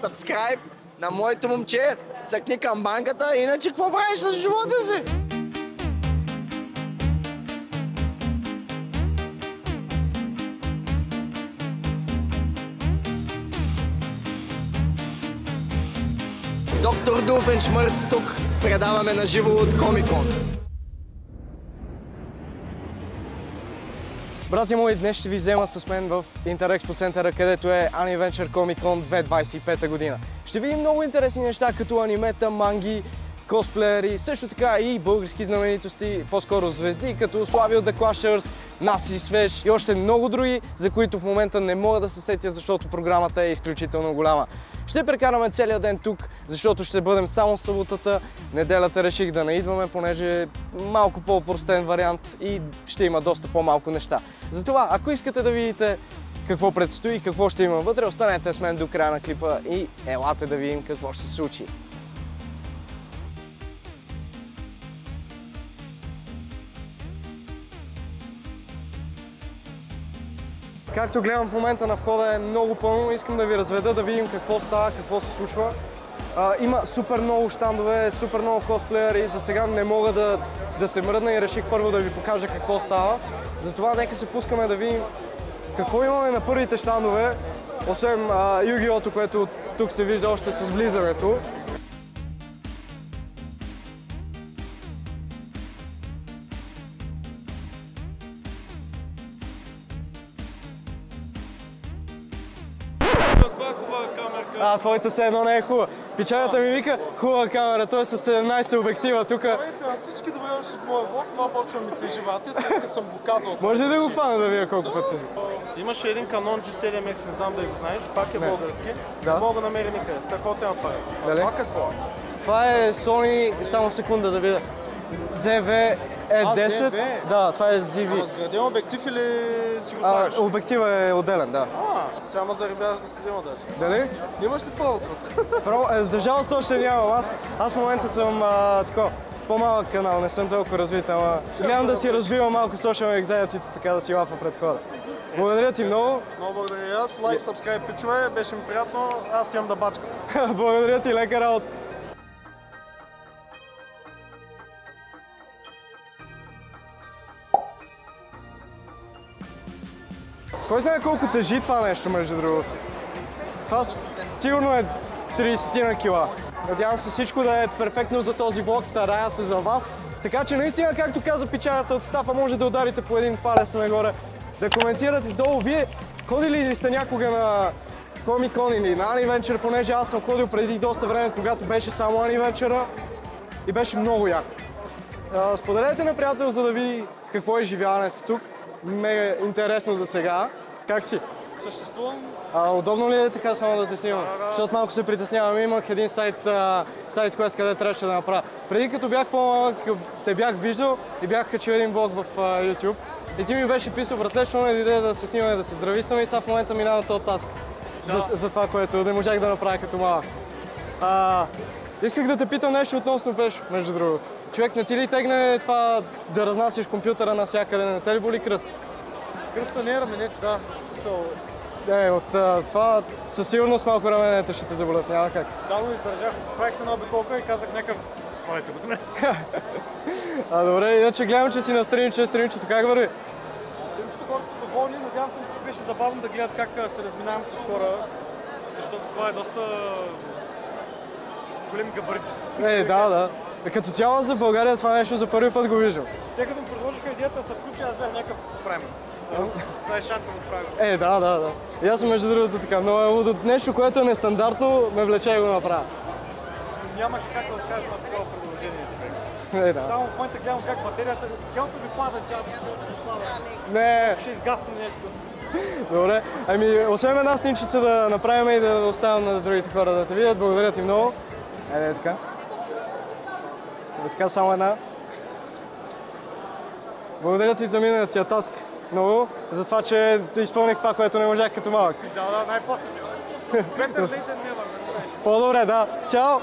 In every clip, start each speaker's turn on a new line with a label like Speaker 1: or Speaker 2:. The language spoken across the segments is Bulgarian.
Speaker 1: Subscribe на моето момче, цъкни камбанката, иначе какво правиш с живота си? Доктор Дулфеншмърц тук, предаваме на живо от Комикон.
Speaker 2: Брати мои, днес ще ви взема с мен в Интерекспо центъра, където е Aniventure Comic Con 2025 година. Ще видим много интересни неща, като анимета, манги, косплеери, също така и български знаменитости, по-скоро звезди, като Слави от The Clashers, Наси Свеж и още много други, за които в момента не мога да се сетя, защото програмата е изключително голяма. Ще прекараме целия ден тук, защото ще бъдем само съботата. Неделята реших да не идваме, понеже е малко по-опростен вариант и ще има доста по-малко неща. Затова, ако искате да видите какво предстои и какво ще има вътре, останете с мен до края на клипа и елате да видим какво ще се случи. Както гледам в момента на входа е много пълно, искам да ви разведа, да видим какво става, какво се случва. Има супер много щандове, супер много косплеери, за сега не мога да се мръдна и реших първо да ви покажа какво става. Затова нека се пускаме да видим какво имаме на първите щандове, освен Yu-Gi-Oh-то, което тук се вижда още с влизането. Твоята все едно не е хубава. Пичагата ми вика хубава камера, той е с 17 обектива тук.
Speaker 3: Всички да бъдеш в моя влог, това почва ми теживате, след като съм го казал.
Speaker 2: Може ли да го хвана да видя колко пъти?
Speaker 3: Имаше един Canon G7X, не знам да го знаеш, пак е български. Не мога да намеря никъде, с такова тема пари. Това какво е?
Speaker 2: Това е Sony, само секунда да видя. ZV E10. Да, това е ZV.
Speaker 3: Сграден обектив или си го слагаш?
Speaker 2: Обектива е отделен, да.
Speaker 3: Сега ма заребяваш да се взема даже.
Speaker 2: Дали?
Speaker 3: Имаш ли първо концерт?
Speaker 2: За жалост още нямам. Аз в момента съм такова по-малък канал, не съм толкова развит, ама гледам да си разбивам малко social anxiety, така да си лафа пред хората. Благодаря ти много.
Speaker 3: Много благодаря и аз. Лайк, сабскрайб, пичове, беше ми приятно. Аз отивам да бачкам.
Speaker 2: Благодаря ти, лека работа. Кой знае колко тежи това нещо, между другото? Това сигурно е 30 на кила. Надявам се всичко да е перфектно за този влог, старая се за вас. Така че наистина, както каза пичагата от Стафа, може да ударите по един палец нагоре, да коментирате долу. Вие ходили ли сте някога на Комикон или на Aniventure, понеже аз съм ходил преди доста време, когато беше само Aniventure и беше много яко. Споделете на приятел, за да види какво е изживяването тук. Мега интересно за сега. Как си?
Speaker 3: Съществувам.
Speaker 2: Удобно ли е така само да те снимам? Защото малко се притеснявам. Имах един сайт quest, къде трябваше да направя. Преди като бях по-малък, те бях виждал и бях качил един влог в YouTube. И ти ми беше писал, братле, що не дойде да се снимаме, да се здрависваме и сега в момента минава този таск. За това, което не можах да направя като малък. Исках да те питам нещо относно Пешо, между другото. Човек, не ти ли тегне това да разнасяш компютъра навсякъде? Не те ли боли кръст?
Speaker 3: Кръста не е раменете, да.
Speaker 2: От това със сигурност малко раменете ще те заболят, няма как.
Speaker 3: Да, но издържах. Правих се една обиколка и казах някакъв... Славайте го до мен.
Speaker 2: Добре, иначе гледам, че си на стримчето. Как върви?
Speaker 3: Стримчето хората са доволни. Надявам се, че беше забавно да гледат как се разминавам с хора. Защото това е доста... големи габарити.
Speaker 2: Да. Като цяло за България това нещо за първи път го виждам.
Speaker 3: Те като ми предложиха идеята да се включи, аз бях някакъв правим. Това е шантово правило.
Speaker 2: Да. И аз съм между другото така. Но от нещо, което е нестандартно, ме влече и го направя.
Speaker 3: Нямаше как да откажа на такова предложение, човек. Само в момента гледам как батерията, хелта ви пада, ще изгасне нещо.
Speaker 2: Добре, освен една снимчица да направим и да оставям на другите хора да те видят. Благодаря ти много. Така. Така само една. Благодаря ти за миналия таск много, за това, че изпълних това, което не можах като малък.
Speaker 3: Да, най-после си. Better late than never.
Speaker 2: По-добре, да. Чао!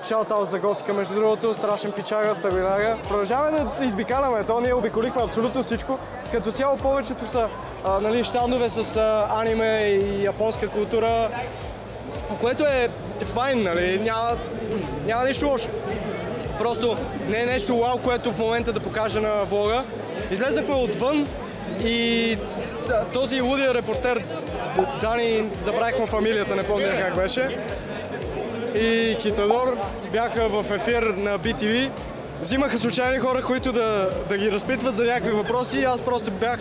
Speaker 2: Шаут-аут за Готика, между другото, страшен пичага, стабиляга. Продължаваме да избикаляме, ние обиколихме абсолютно всичко. Като цяло повечето са щандове с аниме и японска култура. Което е файн, нали, няма нищо лошо. Просто не е нещо вау, което в момента да покажа на влога. Излезнахме отвън и този лудия репортер, Дани, забравихме фамилията, не помня как беше, и Китадор бяха в ефир на BTV. Взимаха случайни хора, които да ги разпитват за някакви въпроси и аз просто бях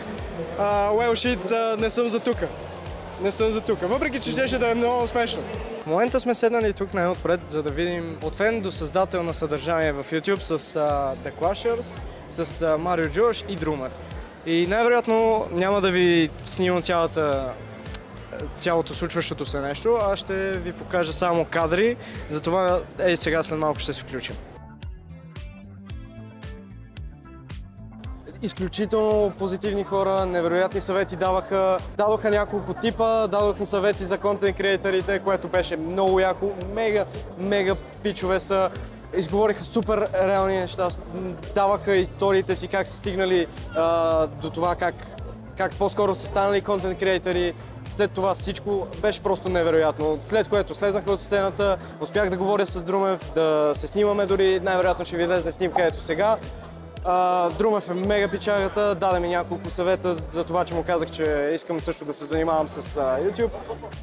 Speaker 2: well shit, не съм за тука. Не съм за тука, въпреки че щеше да е много смешно. В момента сме седнали тук най-отпред, за да видим от фен до създател на съдържание в YouTube с The Clashers, с Марио Джош и Друмер. И най-вероятно няма да ви снимам цялото случващото се нещо, а ще ви покажа само кадри, затова сега след малко ще се включим. Изключително позитивни хора, невероятни съвети дадоха няколко типа, дадоха съвети за контент креаторите, което беше много яко, мега пичове са, изговориха супер реални неща, даваха историите си как са стигнали до това как по-скоро са станали контент креатори. След това всичко беше просто невероятно. След което слезнахме от сцената, успях да говоря с Друмев, да се снимаме дори, най-вероятно ще ви влезне снимка ето сега. Друмев е мега пичагата, даде ми няколко съвета за това, че му казах, че искам също да се занимавам с YouTube.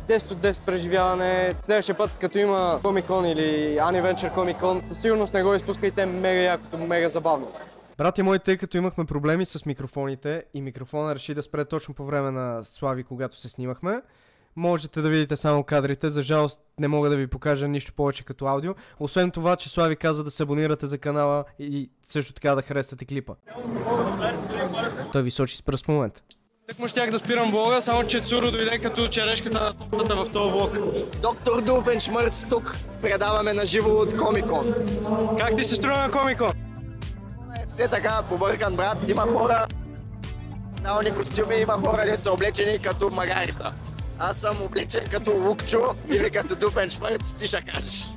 Speaker 2: 10 от 10 преживяване. Следващия път, като има Comic-Con или Aniventure Comic-Con, със сигурност не го изпускайте, мега якото, мега забавно. Братя мои, тъй като имахме проблеми с микрофоните и микрофона реши да спре точно по време на Слави, когато се снимахме, можете да видите само кадрите. За жалост не мога да ви покажа нищо повече като аудио. Освен това, че Слави каза да се абонирате за канала и също така да харесате клипа. Той ви сочи с пръст в момента. Так му щях да спирам влога, само че Цуро дойде като черешката на топата в този влог.
Speaker 1: Доктор Дулфеншмърц тук. Предаваме на живо от Комикон.
Speaker 2: Как ти се струва на Комикон?
Speaker 1: Все така побъркан, брат. Има хора нални костюми, има хора деца облечени като магарита. Аз съм облечен като Лукчо или като Дулфеншмърц, ти ще кажеш.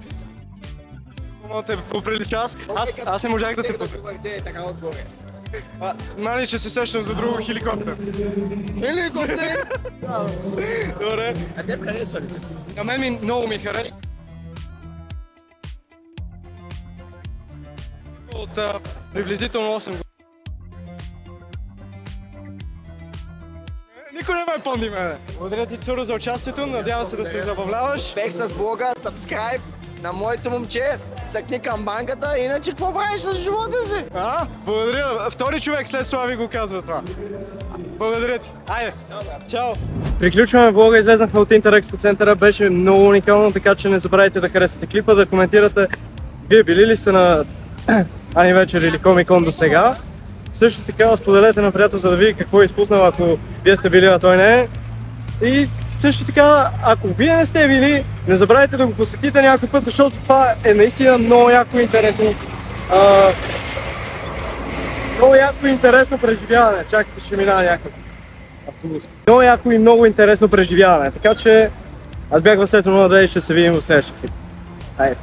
Speaker 2: Мога да те поприлича аз не можах да те
Speaker 1: поприлича. Така отгоре.
Speaker 2: Мали, че се сещам за друго хеликоптер.
Speaker 1: Хеликоптер?
Speaker 2: Добре.
Speaker 1: А теб харесва ли?
Speaker 2: На мен много ми харесва. От приблизително 8 години. Никой не ме помни мене. Благодаря ти, Цуро, за участието. Надявам се да се забавляваш.
Speaker 1: Успех с влога, сабскрайб на моето момче. Цъкни камбанката, иначе какво правиш с живота си?
Speaker 2: Благодаря. Втори човек след Слави го казва това. Благодаря ти. Айде. Чао. Приключваме влога, излезнахме от Интерекспо центъра. Беше много уникално, така че не забравяйте да харесате клипа, да коментирате вие били ли сте на Aniventure или Comic-Con до сега. Също така споделете на приятел, за да види какво е изпуснал, ако вие сте били, а той не е. И също така, ако вие не сте били, не забравяйте да го посетите някой път, защото това е наистина много яко и интересно. Много яко и интересно преживяване. Чакайте, ще минава някакъв автобус. Много яко и много интересно преживяване. Така че аз бях Васето 02 и ще се видим в следващия клип. Айде!